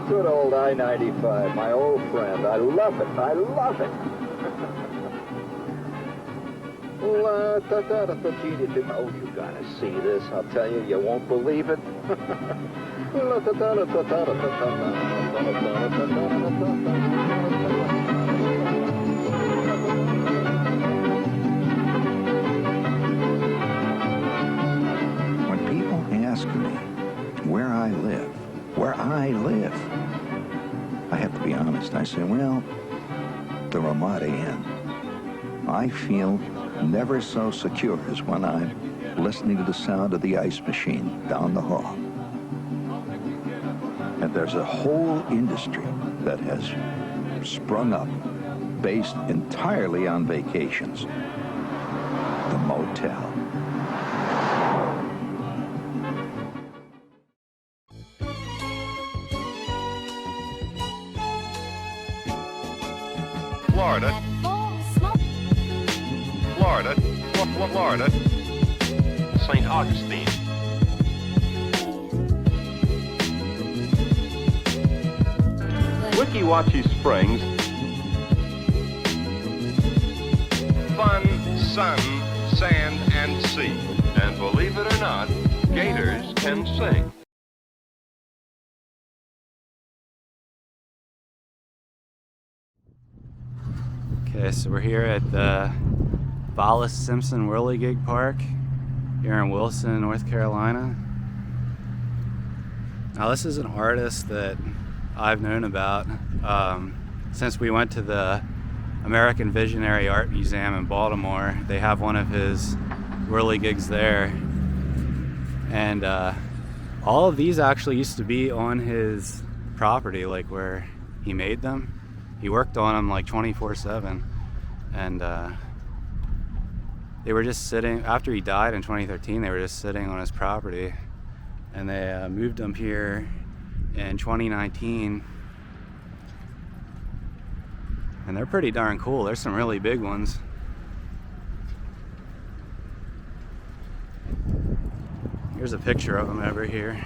Good old I-95, my old friend. I love it. I love it. Oh, you gotta see this. I'll tell you, you won't believe it. When people ask me where I live, I have to be honest. I say, well, the Ramada Inn. I feel never so secure as when I'm listening to the sound of the ice machine down the hall. And there's a whole industry that has sprung up based entirely on vacations. The motel. Florida, St. Augustine. Wikiwachi Springs. Fun, sun, sand, and sea. And believe it or not, gators can sing. Okay, so we're here at the Vollis Simpson Whirligig Park here in Wilson, North Carolina. Now this is an artist that I've known about since we went to the American Visionary Art Museum in Baltimore. They have one of his whirligigs there. And all of these actually used to be on his property, like where he made them. He worked on them like 24/7, and they were just sitting, after he died in 2013, they were just sitting on his property, and they moved them here in 2019, and they're pretty darn cool. There's some really big ones. Here's a picture of them over here.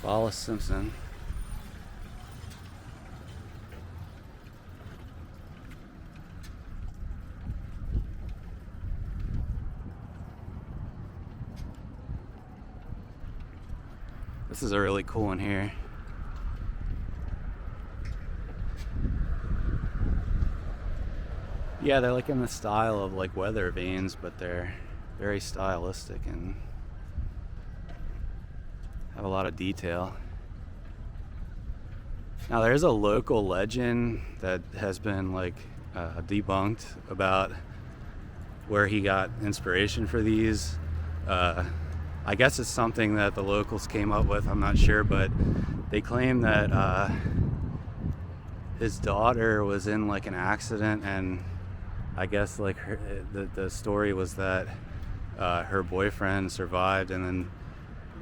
Vollis Simpson. This is a really cool one here. Yeah, they're like in the style of like weather vanes, but they're very stylistic and have a lot of detail. Now there's a local legend that has been like debunked about where he got inspiration for these. I guess it's something that the locals came up with, I'm not sure, but they claim that his daughter was in like an accident, and I guess like the story was that her boyfriend survived and then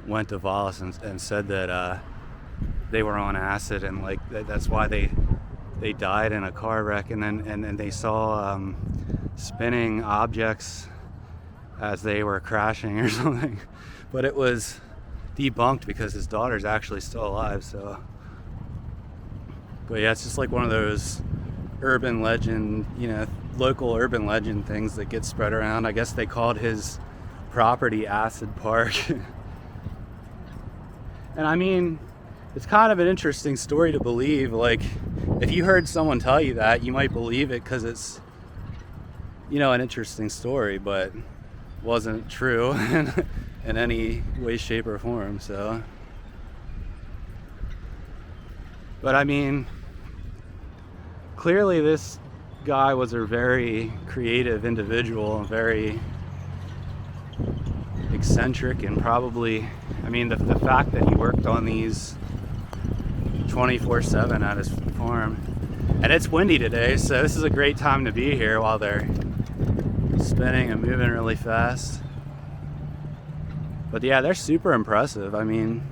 went to Vollis and said that they were on acid, and like that's why they died in a car wreck, and then they saw spinning objects as they were crashing or something. But it was debunked because his daughter's actually still alive. So, but yeah, it's just like one of those urban legend, local urban legend things that get spread around. I guess they called his property Acid Park. And I mean, it's kind of an interesting story to believe. Like, if you heard someone tell you that, you might believe it because it's, an interesting story, but wasn't true in any way, shape, or form. So, but I mean, clearly this guy was a very creative individual, very eccentric, and probably, I mean, the fact that he worked on these 24/7 at his farm. And it's windy today, so this is a great time to be here while they're spinning and moving really fast. But yeah, they're super impressive. I mean,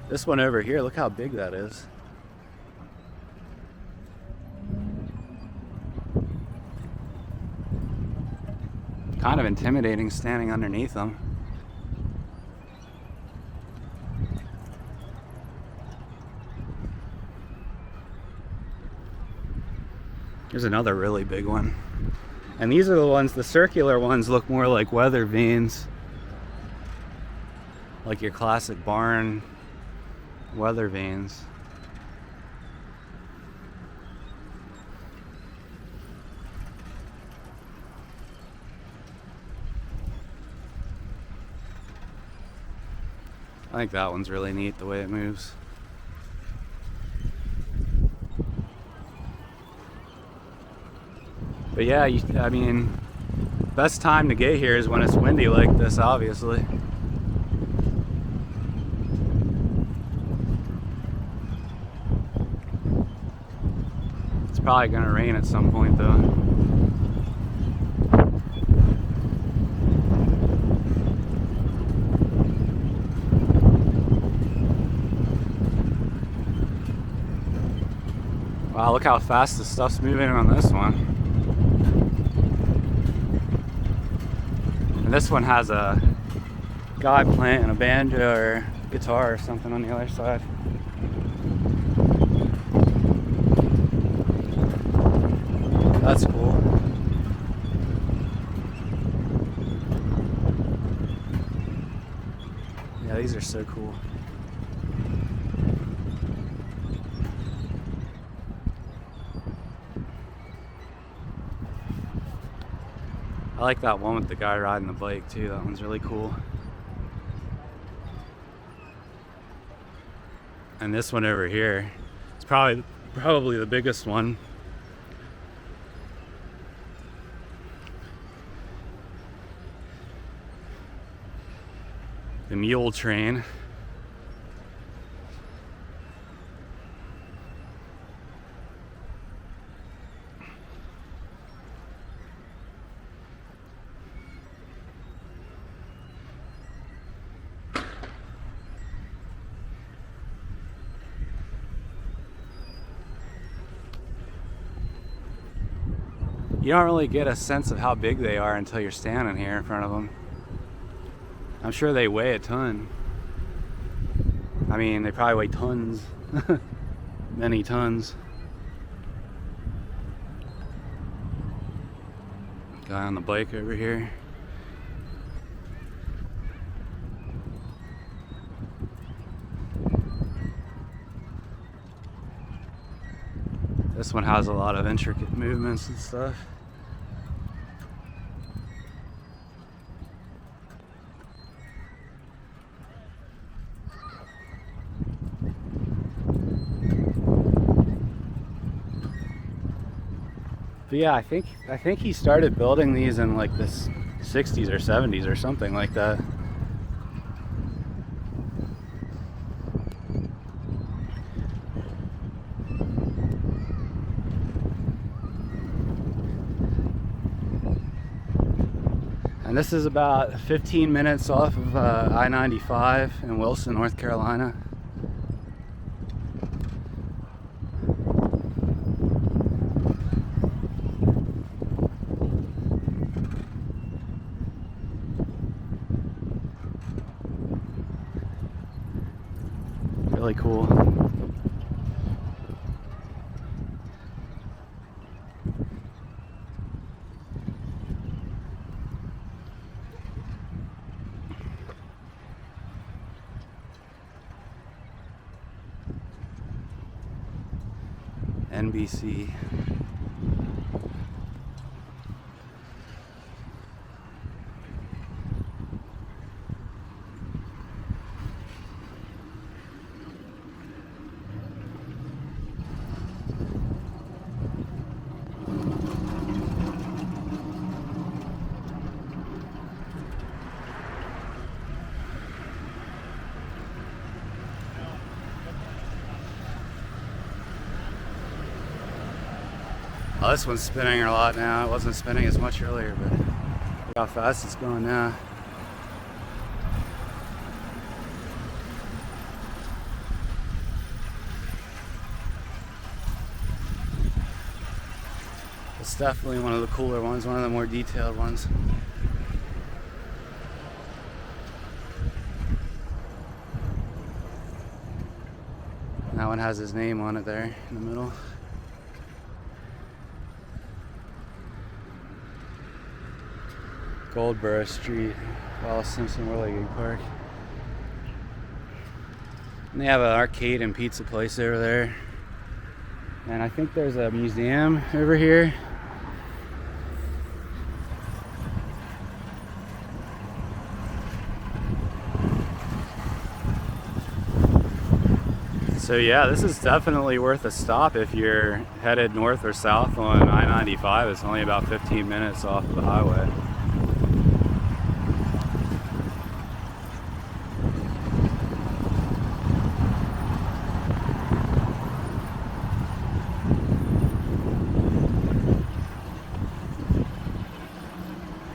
this one over here, look how big that is. kind of intimidating standing underneath them. Here's another really big one. And these are the ones, the circular ones look more like weather vanes. Like your classic barn weather vanes. I think that one's really neat the way it moves. But yeah, I mean, best time to get here is when it's windy like this, obviously. It's probably gonna rain at some point though. Wow, look how fast the stuff's moving on this one. And this one has a guy playing a banjo or guitar or something on the other side. That's cool. Yeah, these are so cool. I like that one with the guy riding the bike too. That one's really cool. And this one over here, it's probably the biggest one. The mule train. You don't really get a sense of how big they are until you're standing here in front of them. I'm sure they weigh a ton. I mean, they probably weigh tons. Many tons. Guy on the bike over here. This one has a lot of intricate movements and stuff. But yeah, I think he started building these in like the 60s or 70s or something like that. And this is about 15 minutes off of I-95 in Wilson, North Carolina. Really cool. NBC. Oh, this one's spinning a lot now. It wasn't spinning as much earlier, but look how fast it's going now. It's definitely one of the cooler ones, one of the more detailed ones. That one has his name on it there in the middle. Goldborough Street, Vollis Simpson Whirligig Park. And they have an arcade and pizza place over there. And I think there's a museum over here. So yeah, this is definitely worth a stop if you're headed north or south on I-95. It's only about 15 minutes off of the highway.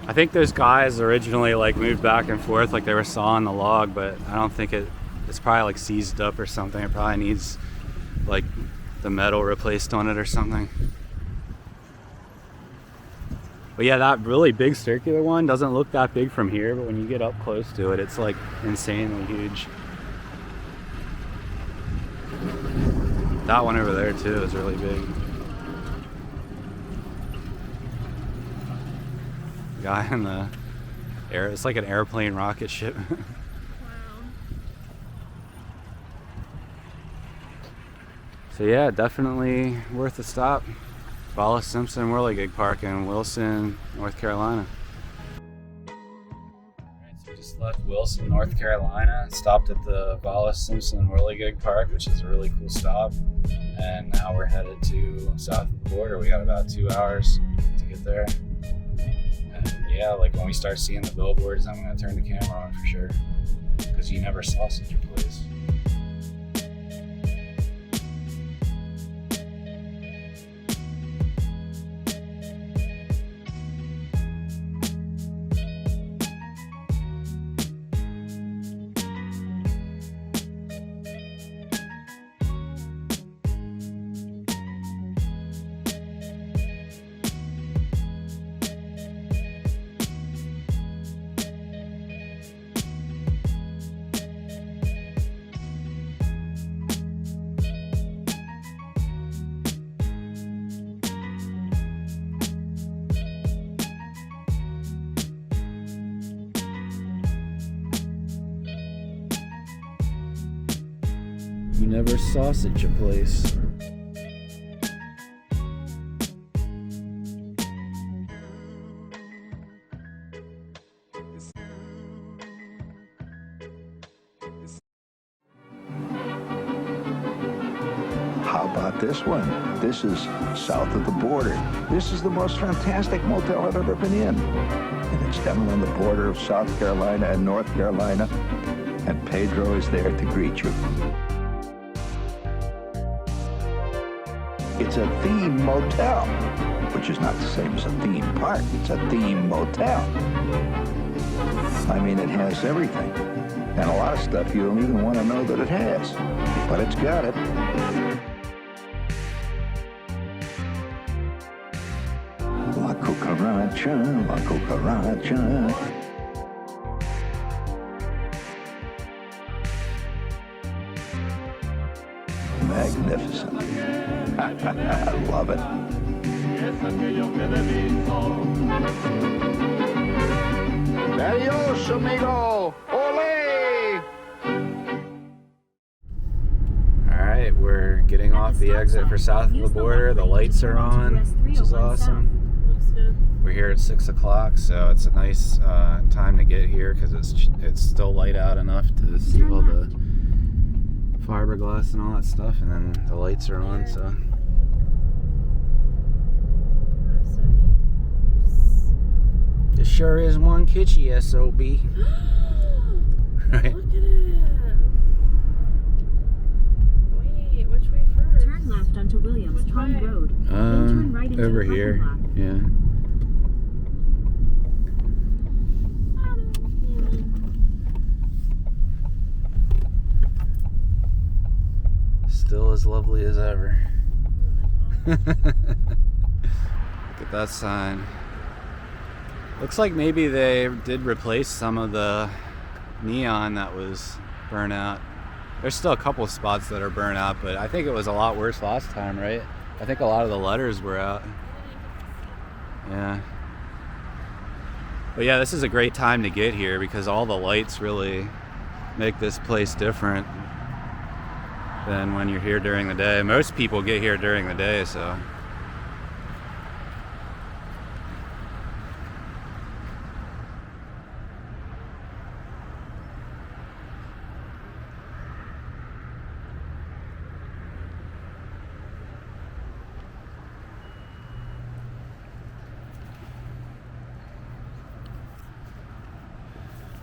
I think those guys originally like moved back and forth like they were sawing the log, but I don't think it's probably like seized up or something. It probably needs like the metal replaced on it or something. But yeah, that really big circular one doesn't look that big from here, but when you get up close to it, it's like insanely huge. That one over there too is really big. Guy in the air, it's like an airplane rocket ship. Wow. So yeah, definitely worth a stop. Vollis Simpson Whirligig Park in Wilson, North Carolina. Alright, so we just left Wilson, North Carolina, stopped at the Vollis Simpson Whirligig Park, which is a really cool stop. And now we're headed to south of the border. We got about 2 hours to get there. Yeah, like when we start seeing the billboards, I'm gonna turn the camera on for sure, because you never saw such a place. You never saw such a place. How about this one? This is south of the border. This is the most fantastic motel I've ever been in. And it's down on the border of South Carolina and North Carolina. And Pedro is there to greet you. It's a theme motel, which is not the same as a theme park. It's a theme motel. I mean, it has everything. And a lot of stuff you don't even want to know that it has. But it's got it. La cucaracha, la cucaracha. Magnificent. I love it. Adios, amigo. Ole! Alright, we're getting off the exit for south of the border. The lights are on, which is awesome. Looks good. We're here at 6 o'clock, so it's a nice time to get here because it's still light out enough to see all the fiberglass and all that stuff, and then the lights are on, so. It sure is one kitschy SOB. Right? Look at it. Wait, which way first? Turn left onto Williams Pond way? Road. Then turn right into Over the here. parking lot. Yeah. Still as lovely as ever. Look at that sign. Looks like maybe they did replace some of the neon that was burnt out There's still a couple of spots that are burnt out, but I think it was a lot worse last time, right? I think a lot of the letters were out. Yeah. But yeah, this is a great time to get here because all the lights really make this place different than when you're here during the day. Most people get here during the day, so.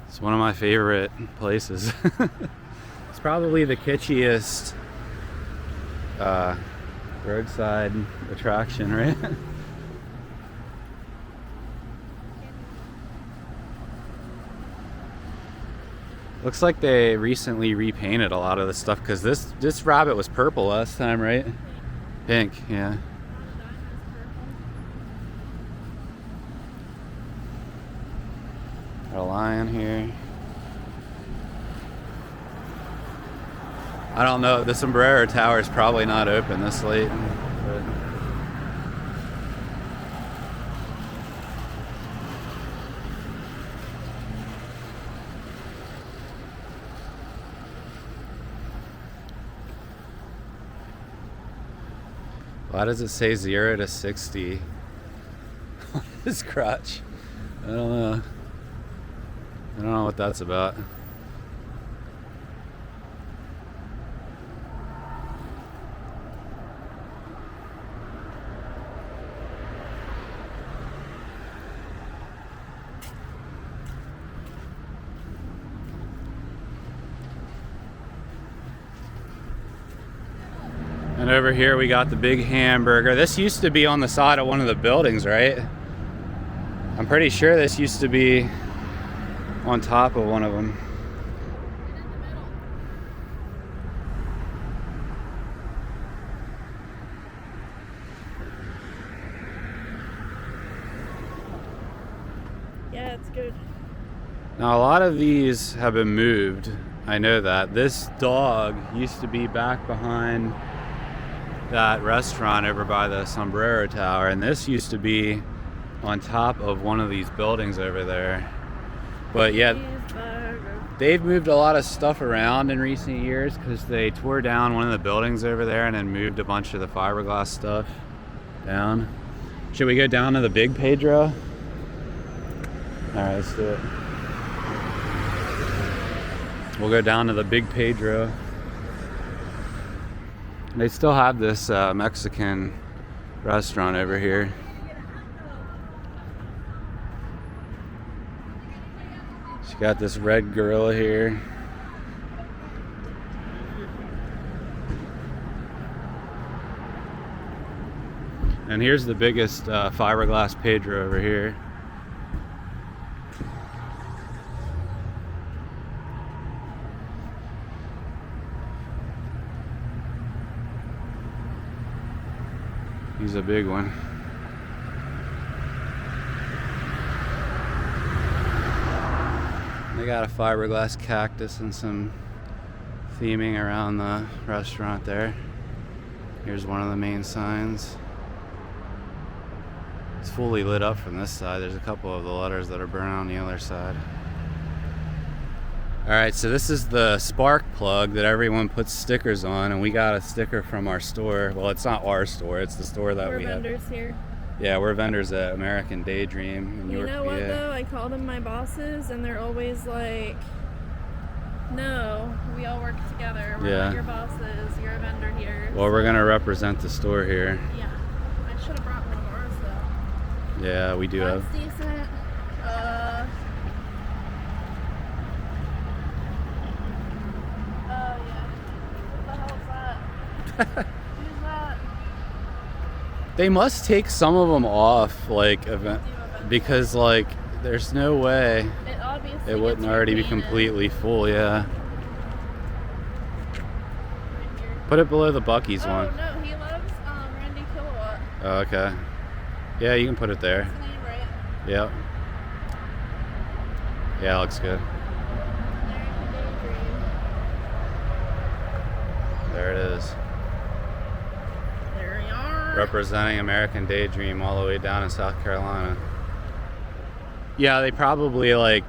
It's one of my favorite places. It's probably the kitschiest roadside attraction, right? Looks like they recently repainted a lot of the stuff because this rabbit was purple last time, right? Pink, yeah. Got a lion here. I don't know, the Sombrero Tower is probably not open this late. But why does it say 0 to 60 on his crotch? I don't know. I don't know what that's about. And over here we got the big hamburger. This used to be on the side of one of the buildings, right? I'm pretty sure this used to be on top of one of them. Yeah, it's good. Now a lot of these have been moved. I know that. This dog used to be back behind that restaurant over by the Sombrero Tower, and this used to be on top of one of these buildings over there. But yeah, they've moved a lot of stuff around in recent years because they tore down one of the buildings over there and then moved a bunch of the fiberglass stuff down. Should we go down to the big Pedro? All right, let's do it. We'll go down to the big Pedro. They still have this Mexican restaurant over here. She got this red gorilla here. And here's the biggest fiberglass Pedro over here. He's a big one. They got a fiberglass cactus and some theming around the restaurant there. Here's one of the main signs. It's fully lit up from this side. There's a couple of the letters that are burnt on the other side. Alright, so this is the spark plug that everyone puts stickers on, and we got a sticker from our store. Well, it's not our store, it's the store that we have. We're vendors here. Yeah, we're vendors at American Daydream in You York, know what PA. though? I call them my bosses, and they're always like, "No, we all work together. We're not your bosses. You're a vendor here." Well, we're gonna represent the store here. Yeah, I should have brought one of ours though. Yeah, we do That's have. decent. Oh yeah. What the hell is that? Who's that? They must take some of them off, like, because, like, there's no way It obviously it wouldn't gets already be repainted. completely full, yeah. Right here. Put it below the Buc-ee's Oh one. no, he loves Randy Kilowatt. Oh, okay. Yeah, you can put it there. That's the name, right? Yep. Yeah, looks good. American Daydream. There it is. There we are. Representing American Daydream all the way down in South Carolina. Yeah, they probably like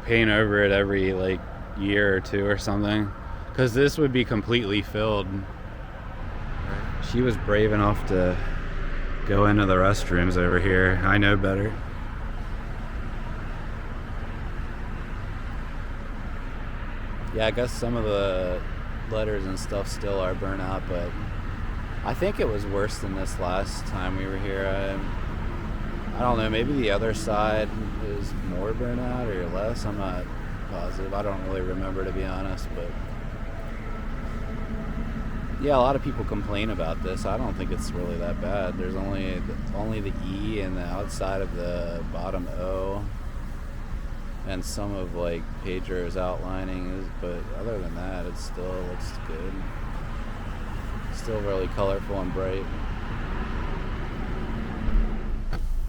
paint over it every like year or two or something, because this would be completely filled. She was brave enough to go into the restrooms over here. I know better. Yeah, I guess some of the letters and stuff still are burnt out, but I think it was worse than this last time we were here. I don't know, maybe the other side is more burnt out or less. I'm not positive. I don't really remember, to be honest, but yeah, a lot of people complain about this. I don't think it's really that bad. There's only the E and the outside of the bottom O, and some of like Pedro's outlining, but other than that, it still looks good. Still really colorful and bright.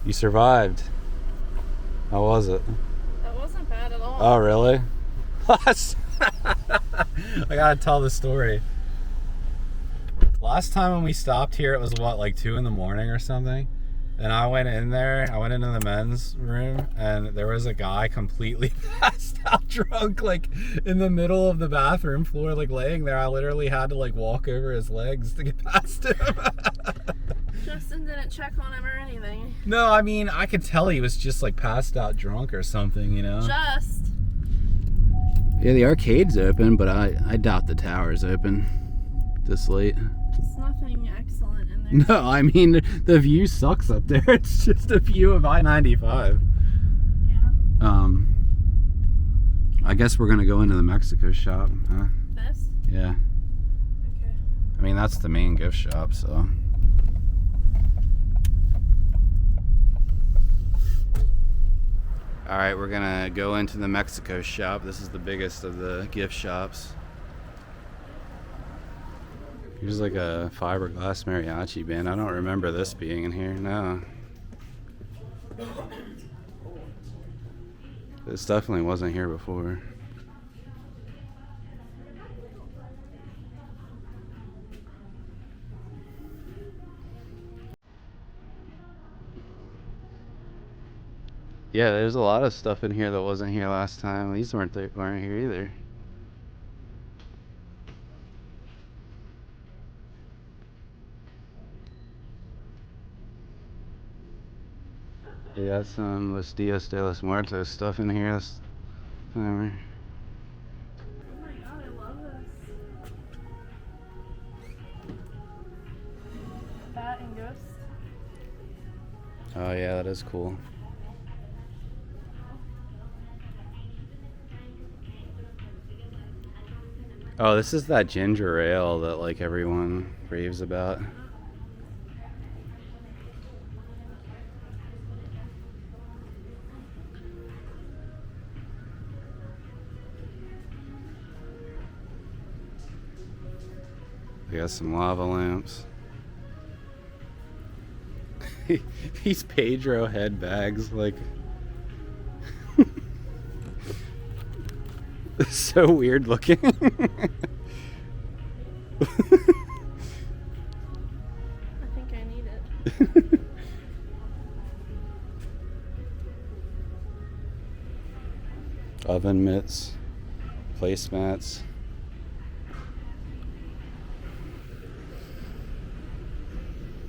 You survived. How was it? That wasn't bad at all. Oh, really? I gotta tell the story. Last time when we stopped here, it was what, like 2 in the morning or something? And I went in there, I went into the men's room, and there was a guy completely passed out drunk, like in the middle of the bathroom floor, like laying there. I literally had to like walk over his legs to get past him. Justin didn't check on him or anything. No, I mean, I could tell he was just like passed out drunk or something, you know? Just. Yeah, the arcade's open, but I doubt the tower's open this late. It's nothing excellent in there. No, I mean, the view sucks up there. It's just a view of I-95. Yeah. I guess we're gonna go into the Mexico shop, huh? This? Yeah. Okay. I mean, that's the main gift shop, so. All right, we're gonna go into the Mexico shop. This is the biggest of the gift shops. Here's like a fiberglass mariachi band. I don't remember this being in here, no. This definitely wasn't here before. Yeah, there's a lot of stuff in here that wasn't here last time. These weren't here either. They got some Los Dias de los Muertos stuff in here. Whatever. Oh my god, I love this. Bat and Ghost. Oh yeah, that is cool. Oh, this is that ginger ale that like everyone raves about. We got some lava lamps. These Pedro head bags, like, so weird looking. I think I need it. Oven mitts, placemats.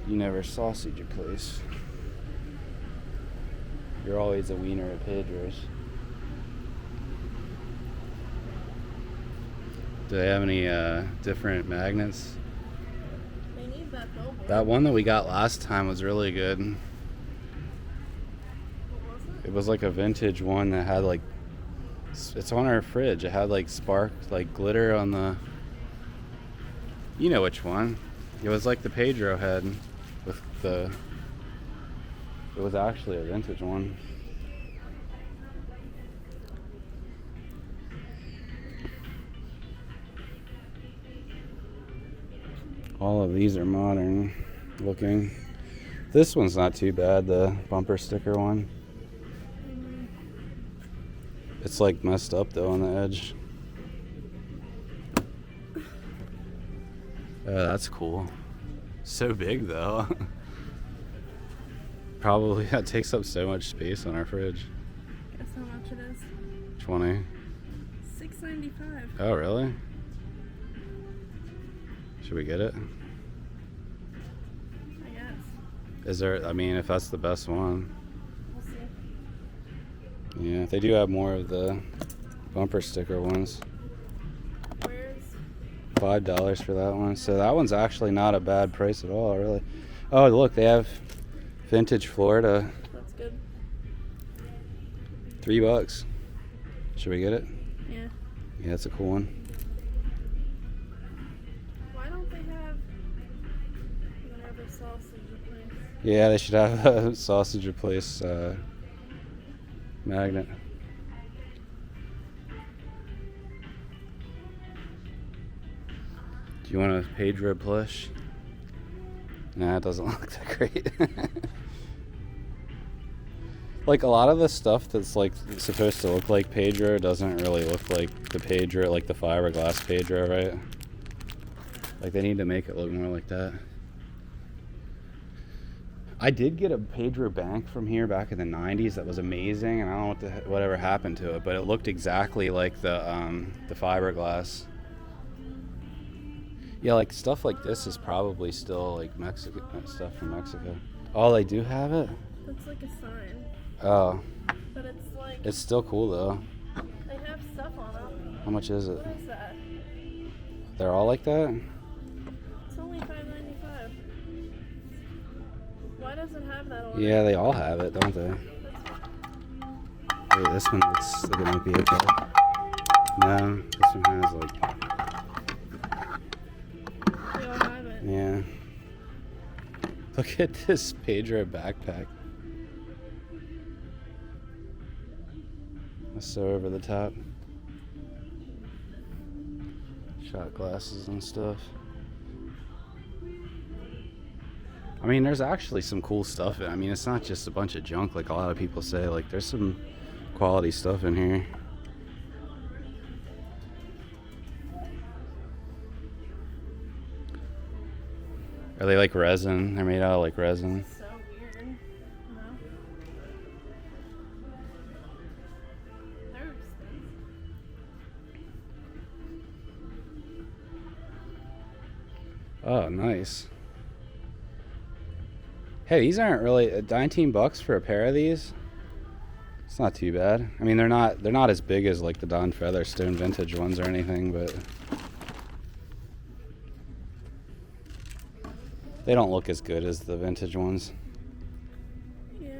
You never sausage a place. You're always a wiener at Pedro's. Do they have any different magnets? They need that billboard. That one that we got last time was really good. What was it? It was like a vintage one that had like, it's on our fridge. It had like spark, like glitter on the, you know which one. It was like the Pedro head with the, it was actually a vintage one. All of these are modern looking. This one's not too bad, the bumper sticker one. It's like messed up though on the edge. Oh, that's cool. So big though. Probably that takes up so much space on our fridge. Guess how much it is? 20. $6.95. Oh, really? Should we get it? I guess. Is there, I mean, if that's the best one. We'll see. Yeah, they do have more of the bumper sticker ones. Where's $5 for that one. So that one's actually not a bad price at all, really. Oh, look, they have vintage Florida. that's good? $3. Should we get it? Yeah. Yeah, it's a cool one. Why don't they have whatever sausage place? Yeah, they should have a sausage replace magnet. Do you want a Pedro plush? Nah, it doesn't look that great. Like a lot of the stuff that's like supposed to look like Pedro doesn't really look like the Pedro, like the fiberglass Pedro, right? Like they need to make it look more like that. I did get a Pedro bank from here back in the 90s that was amazing, and I don't know whatever happened to it, but it looked exactly like the fiberglass. Yeah, like stuff like this is probably still like Mexican stuff from Mexico. Oh, they do have it? That's like a sign. Oh. But it's like, It's still cool though. they have stuff on it. How much is it? What is that? They're all like that? It's only $5.95. Why does it have that on Yeah, it? they all have it, don't they? Wait, this one looks like it might be okay. No, this one has like, They all have it. yeah. Look at this Pedro backpack. That's so over the top. Shot glasses and stuff. I mean, there's actually some cool stuff. I mean, it's not just a bunch of junk like a lot of people say. Like, there's some quality stuff in here. Are they like resin? They're made out of like resin. So weird. No? They're expensive. Oh, nice. Hey, these aren't really $19 for a pair of these. It's not too bad. I mean, they're not as big as like the Don Featherstone vintage ones or anything, but they don't look as good as the vintage ones. Yeah.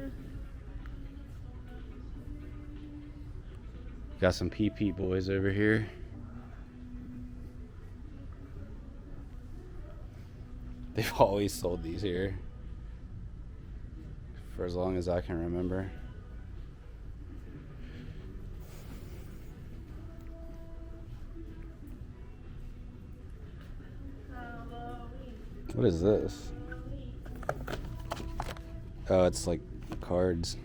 Got some PP boys over here. They've always sold these here for as long as I can remember. What is this? Oh, it's like cards.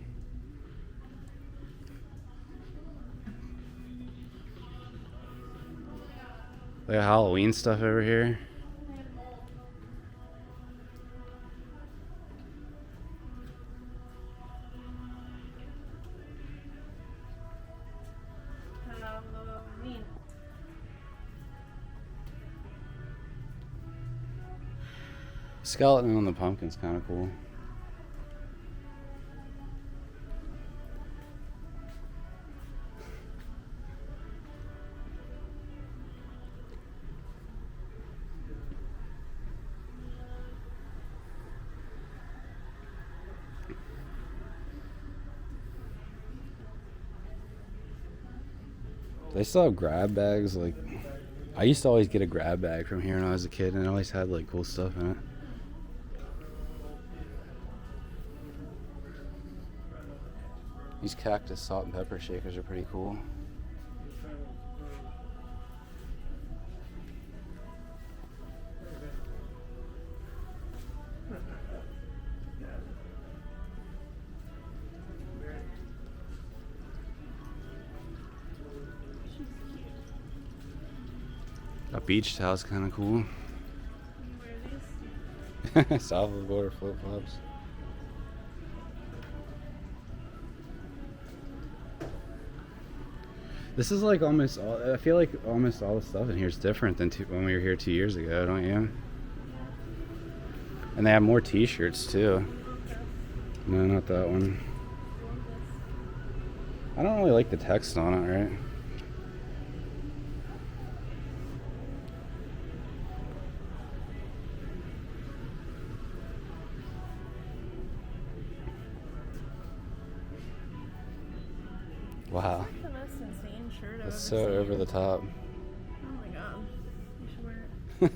They got Halloween stuff over here. Halloween. Skeleton on the pumpkin's kind of cool. They still have grab bags. Like, I used to always get a grab bag from here when I was a kid, and it always had like cool stuff in it. These cactus salt and pepper shakers are pretty cool. A beach towel's kind of cool. South of the border flip-flops. This is like almost all, I feel like almost all the stuff in here is different than when we were here 2 years ago, don't you? And they have more t-shirts too. No, not that one. I don't really like the text on it, right? Wow. That's the most insane shirt I've ever That's so seen. over the top. Oh my god. You should wear it.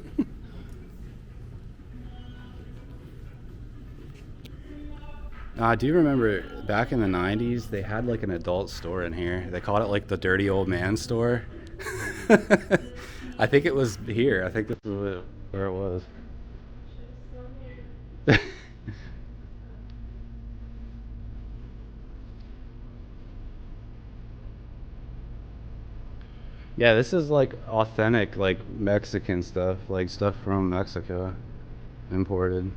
I do remember back in the 90s, they had like an adult store in here. They called it like the dirty old man store. I think it was here. I think this is where it was. Yeah, this is like authentic, like Mexican stuff, like stuff from Mexico, imported.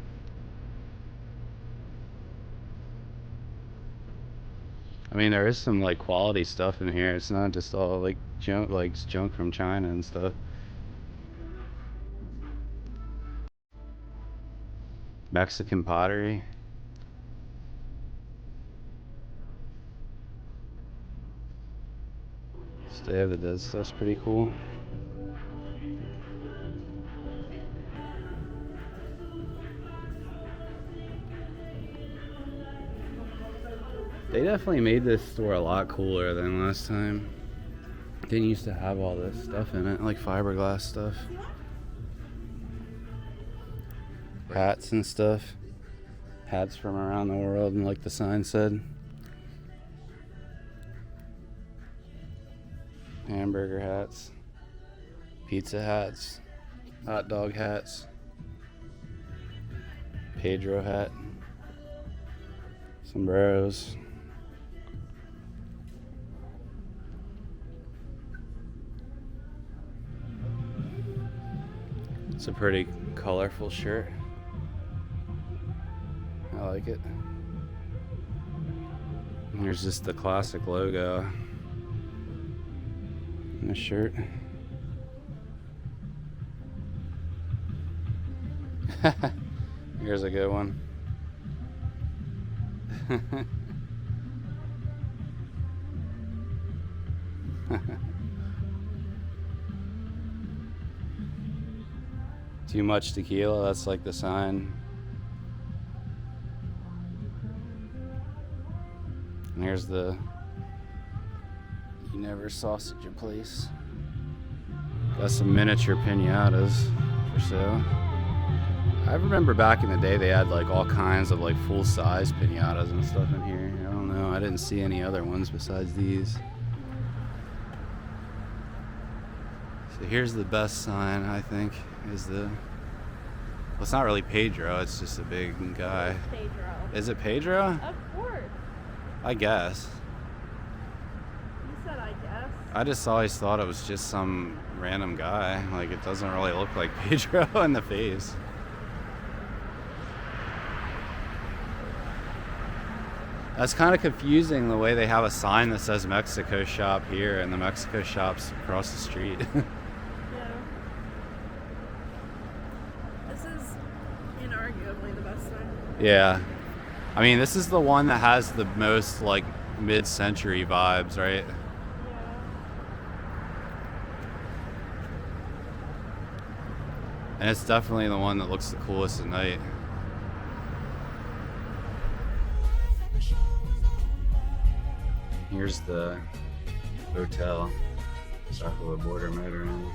I mean, there is some like quality stuff in here. It's not just all like junk from China and stuff. Mexican pottery. Day of the Dead stuff's pretty cool. They definitely made this store a lot cooler than last time. Didn't used to have all this stuff in it, like fiberglass stuff. Hats and stuff. Hats from around the world, and like the sign said. Hamburger hats, pizza hats, hot dog hats, Pedro hat, sombreros. It's a pretty colorful shirt. I like it. And there's just the classic logo. The shirt. Here's a good one. Too much tequila, that's like the sign. And here's the You Never Sausage a Place. Got some miniature pinatas for sale. I remember back in the day they had like all kinds of like full-size pinatas and stuff in here. I don't know, I didn't see any other ones besides these. So here's the best sign, I think, is the... Well, it's not really Pedro, it's just a big guy. It's Pedro. Is it Pedro? Of course. I guess. You said I guess. I just always thought it was just some random guy. Like, it doesn't really look like Pedro in the face. That's kind of confusing the way they have a sign that says Mexico shop here and the Mexico shop's across the street. Yeah. This is inarguably the best sign. Yeah. I mean, this is the one that has the most, like, mid-century vibes, right? Yeah. And it's definitely the one that looks the coolest at night. Here's the hotel, south of the border motorhome.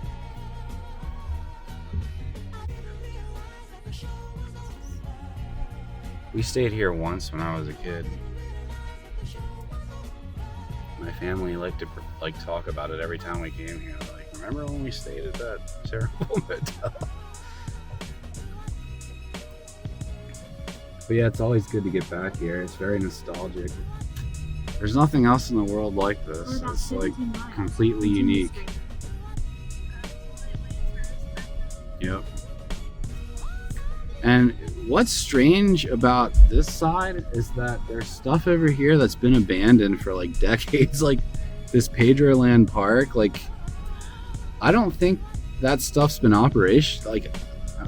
We stayed here once when I was a kid. My family liked to talk about it every time we came here. Like, remember when we stayed at that terrible motel? But yeah, it's always good to get back here. It's very nostalgic. There's nothing else in the world like this. It's like completely unique. Yep. And what's strange about this side is that there's stuff over here that's been abandoned for like decades, like this Pedro Land Park. Like, I don't think that stuff's been operation. Like,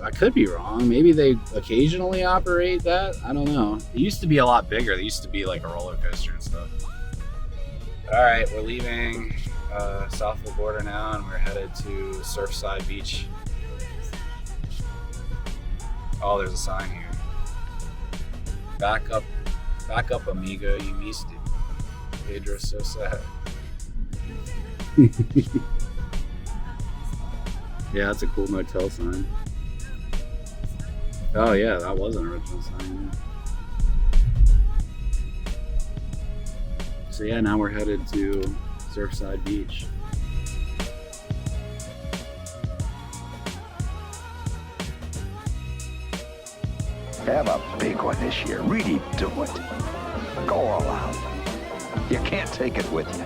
I could be wrong. Maybe they occasionally operate that. I don't know. It used to be a lot bigger. There used to be like a roller coaster and stuff. All right, we're leaving south of the border now, and we're headed to Surfside Beach. Oh, there's a sign here. Back up, amigo. You missed it. Pedro's so sad. Yeah, that's a cool motel sign. Oh yeah, that was an original sign. Yeah. So yeah, now we're headed to Surfside Beach. Have a big one this year. Really do it. Go all out. You can't take it with you.